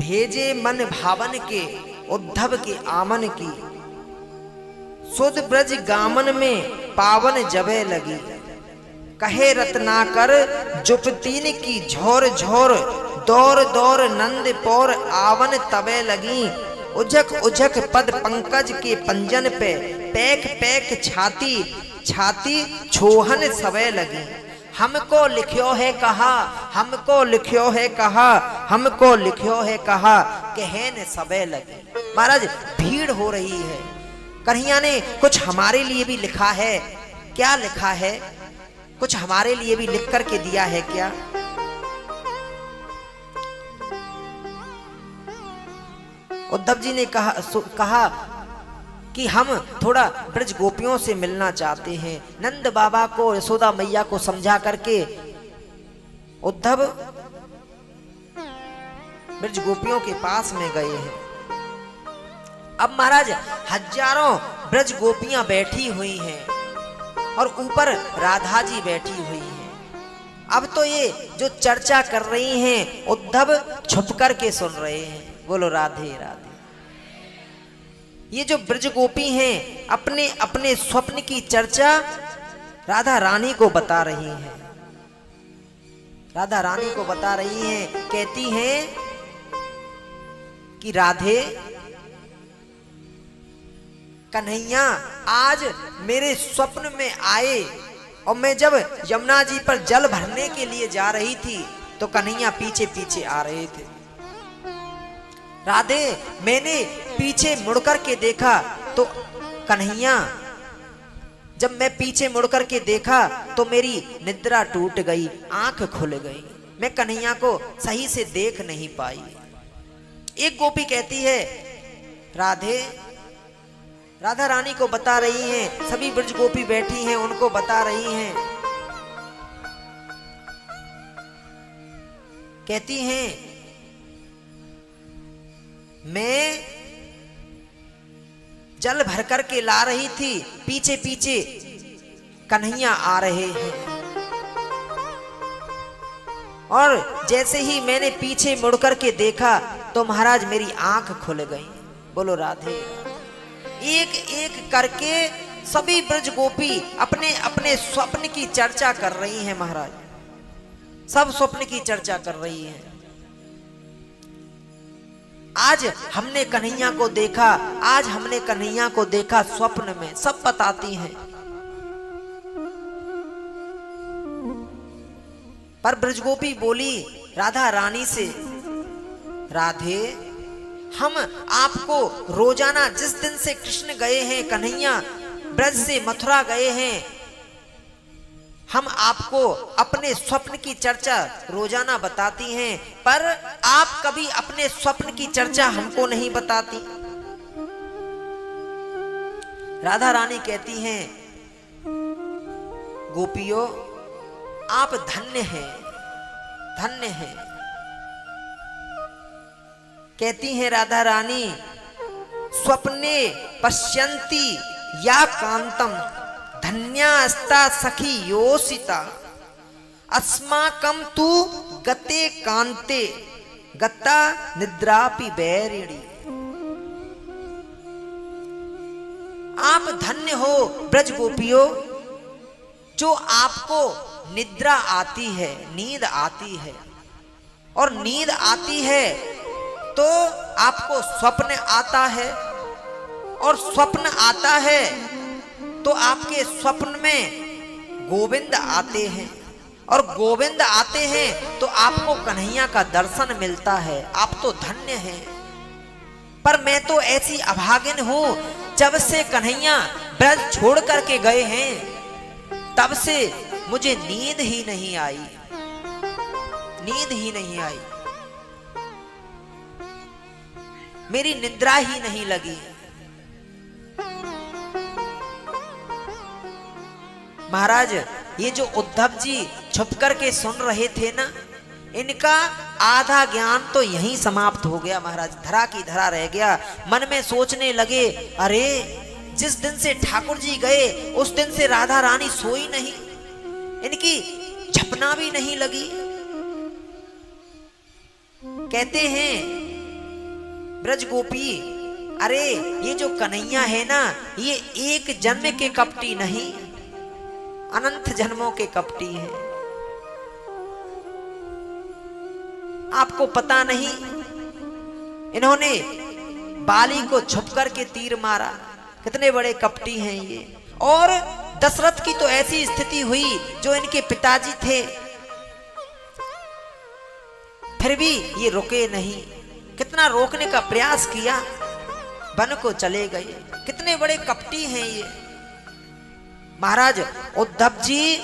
भेजे मन भावन के उद्धव के आमन की, सुध ब्रज गामन में पावन जबे लगी। कहे रत्नाकर जुपतीन की झोर झोर, दौर दौर नंद पौर आवन तबे लगी। उझक उझक पद पंकज के पंजन पे, पैक पैक छाती छाती छोहन सबे लगी। हमको लिखियो है कहा, हमको लिखियो है कहा, हमको लिखियो है कहा, कहन सबे लगी। महाराज भीड़ हो रही है, कन्हैया ने कुछ हमारे लिए भी लिखा है। क्या लिखा है? कुछ हमारे लिए भी लिख करके दिया है क्या? उद्धव जी ने कहा कि हम थोड़ा ब्रज गोपियों से मिलना चाहते हैं। नंद बाबा को, यशोदा मैया को समझा करके उद्धव ब्रज गोपियों के पास में गए हैं। अब महाराज हजारों ब्रज गोपियां बैठी हुई हैं और ऊपर राधा जी बैठी हुई हैं। अब तो ये जो चर्चा कर रही हैं उद्धव छुप करके सुन रहे हैं। बोलो राधे राधे। ये जो ब्रज गोपी हैं अपने अपने स्वप्न की चर्चा राधा रानी को बता रही हैं। राधा रानी को बता रही हैं, कहती हैं कि राधे, कन्हैया आज मेरे स्वप्न में आए और मैं जब यमुना जी पर जल भरने के लिए जा रही थी तो कन्हैया पीछे पीछे आ रहे थे। राधे, मैंने पीछे मुड़कर के देखा तो कन्हैया, जब मैं पीछे मुड़कर के देखा तो मेरी निद्रा टूट गई, आंख खुल गई, मैं कन्हैया को सही से देख नहीं पाई। एक गोपी कहती है, राधे, राधा रानी को बता रही हैं, सभी ब्रज गोपी बैठी हैं उनको बता रही हैं, कहती हैं मैं जल भर कर के ला रही थी, पीछे पीछे कन्हैया आ रहे हैं और जैसे ही मैंने पीछे मुड़ कर के देखा तो महाराज मेरी आंख खुल गई। बोलो राधे। एक एक करके सभी ब्रज गोपी अपने अपने स्वप्न की चर्चा कर रही हैं। महाराज सब स्वप्न की चर्चा कर रही हैं। आज हमने कन्हैया को देखा, आज हमने कन्हैया को देखा स्वप्न में, सब बताती हैं। पर ब्रजगोपी बोली राधा रानी से, राधे, हम आपको रोजाना जिस दिन से कृष्ण गए हैं, कन्हैया ब्रज से मथुरा गए हैं, हम आपको अपने स्वप्न की चर्चा रोजाना बताती हैं, पर आप कभी अपने स्वप्न की चर्चा हमको नहीं बताती। राधा रानी कहती हैं, गोपियों आप धन्य हैं, धन्य हैं। कहती हैं राधा रानी, स्वप्ने पश्यन्ति या कांतम धन्यास्ता सखी योसिता, अस्माकं तु गते कांते गता निद्रापि बैरिणी। आप धन्य हो ब्रज गोपियों, जो आपको निद्रा आती है, नींद आती है, और नींद आती है तो आपको स्वप्न आता है, और स्वप्न आता है तो आपके स्वप्न में गोविंद आते हैं, और गोविंद आते हैं तो आपको कन्हैया का दर्शन मिलता है। आप तो धन्य हैं। पर मैं तो ऐसी अभागिन हूं, जब से कन्हैया ब्रज छोड़ करके गए हैं तब से मुझे नींद ही नहीं आई, नींद ही नहीं आई, मेरी निद्रा ही नहीं लगी। महाराज ये जो उद्धव जी छुप करके सुन रहे थे ना, इनका आधा ज्ञान तो यहीं समाप्त हो गया। महाराज धरा की धरा रह गया। मन में सोचने लगे, अरे जिस दिन से ठाकुर जी गए उस दिन से राधा रानी सोई नहीं, इनकी झपना भी नहीं लगी। कहते हैं ब्रज गोपी, अरे ये जो कन्हैया है ना, ये एक जन्म के कपटी नहीं, अनंत जन्मों के कपटी हैं। आपको पता नहीं, इन्होंने बाली को छुप करके तीर मारा, कितने बड़े कपटी हैं ये। और दशरथ की तो ऐसी स्थिति हुई, जो इनके पिताजी थे, फिर भी ये रुके नहीं, कितना रोकने का प्रयास किया, वन को चले गए। कितने बड़े कपटी हैं ये। महाराज उद्धव जी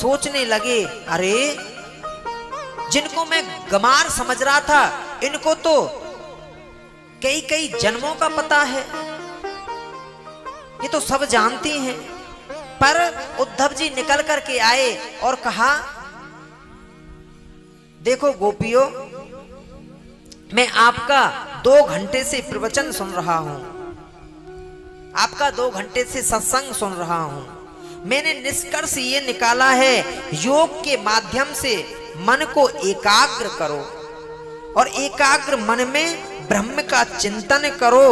सोचने लगे, अरे जिनको मैं गमार समझ रहा था, इनको तो कई कई जन्मों का पता है, ये तो सब जानती हैं। पर उद्धव जी निकल करके आए और कहा, देखो गोपियों, मैं आपका 2 घंटे से प्रवचन सुन रहा हूं, आपका 2 घंटे से सत्संग सुन रहा हूं। मैंने निष्कर्ष ये निकाला है, योग के माध्यम से मन को एकाग्र करो, और एकाग्र मन में ब्रह्म का चिंतन करो,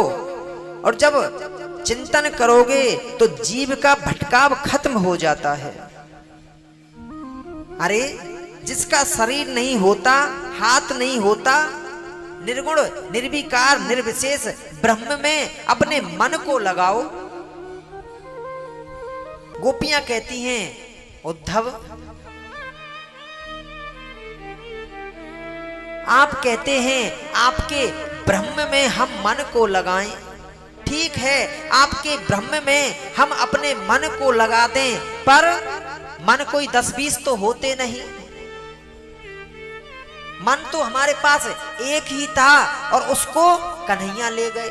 और जब चिंतन करोगे तो जीव का भटकाव खत्म हो जाता है। अरे जिसका शरीर नहीं होता, हाथ नहीं होता, निर्गुण निर्विकार निर्विशेष ब्रह्म में अपने मन को लगाओ। गोपियां कहती हैं, उद्धव आप कहते हैं आपके ब्रह्म में हम मन को लगाएं, ठीक है, आपके ब्रह्म में हम अपने मन को लगा दें, पर मन कोई 10-20 तो होते नहीं। मन तो हमारे पास एक ही था, और उसको कन्हैया ले गए।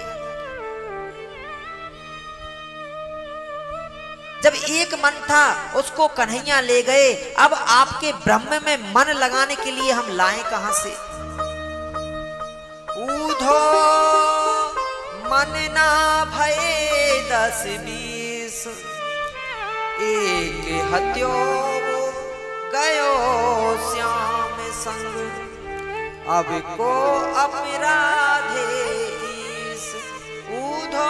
जब एक मन था, उसको कन्हैया ले गए, अब आपके ब्रह्म में मन लगाने के लिए हम लाएं कहां से? ऊधो मन ना भये 10-20, एक हत्यो गयो श्याम संग, अब को अपराधे ईस। ऊधो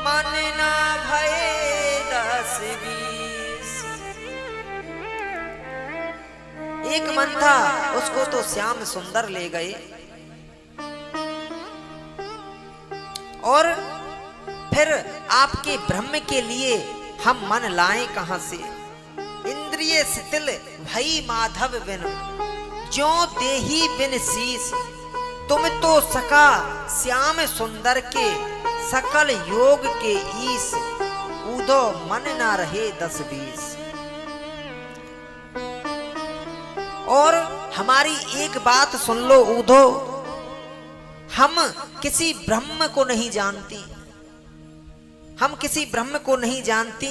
मन ना भये 10-20, एक मन था, उसको तो श्याम सुंदर ले गए। और फिर आपके ब्रह्म के लिए हम मन लाएं कहां से? इंद्रिय शिथिल भई माधव बिन, ज्यो देही बिन शीस। तुम तो सका श्याम सुंदर के, सकल योग के ईस। ऊधो मन ना रहे 10-20। और हमारी एक बात सुन लो ऊधो, हम किसी ब्रह्म को नहीं जानती, हम किसी ब्रह्म को नहीं जानती।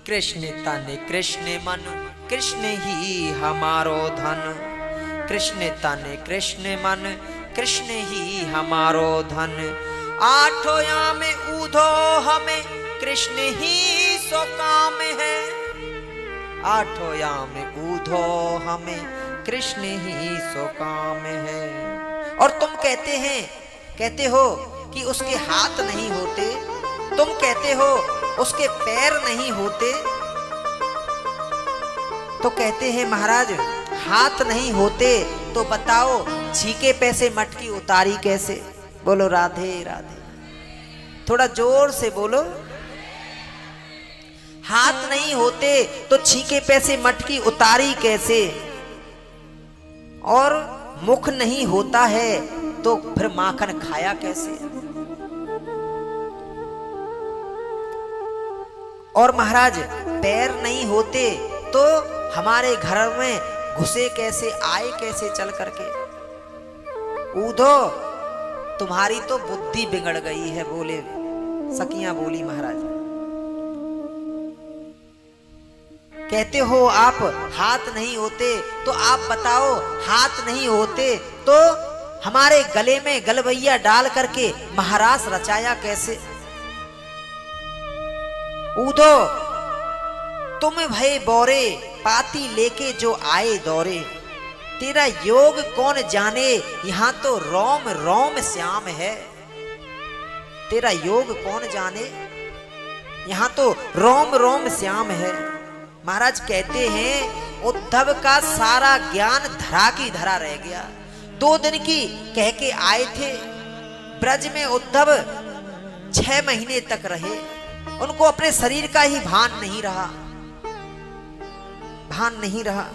कृष्ण तन कृष्ण मन, कृष्ण ही हमारो धन। कृष्ण तन कृष्ण मन, कृष्ण ही हमारो धन। आठों याम ऊधो हमें, कृष्ण ही सो काम है। आठों याम ऊधो हमें, कृष्ण ही सो काम है। और तुम कहते हो कि उसके हाथ नहीं होते, तुम कहते हो उसके पैर नहीं होते, तो कहते हैं महाराज हाथ नहीं होते तो बताओ छीके पैसे मटकी उतारी कैसे? बोलो राधे राधे, थोड़ा जोर से बोलो। हाथ नहीं होते तो छीके पैसे मटकी उतारी कैसे? और मुख नहीं होता है तो फिर माखन खाया कैसे? और महाराज पैर नहीं होते तो हमारे घर में घुसे कैसे, आए कैसे चल करके? ऊधो तुम्हारी तो बुद्धि बिगड़ गई है, बोले सखियां बोली महाराज। कहते हो आप हाथ नहीं होते, तो आप बताओ हाथ नहीं होते तो हमारे गले में गलवैया डाल करके महारास रचाया कैसे? ऊधो तुम भय बोरे, पाती लेके जो आए दौरे। तेरा योग कौन जाने, यहाँ तो रोम रोम श्याम है। तेरा योग कौन जाने, यहाँ तो रोम रोम श्याम है। महाराज कहते हैं उद्धव का सारा ज्ञान धरा की धरा रह गया। 2 दिन की कह के आए थे ब्रज में, उद्धव 6 महीने तक रहे। उनको अपने शरीर का ही भान नहीं रहा, भान नहीं रहा।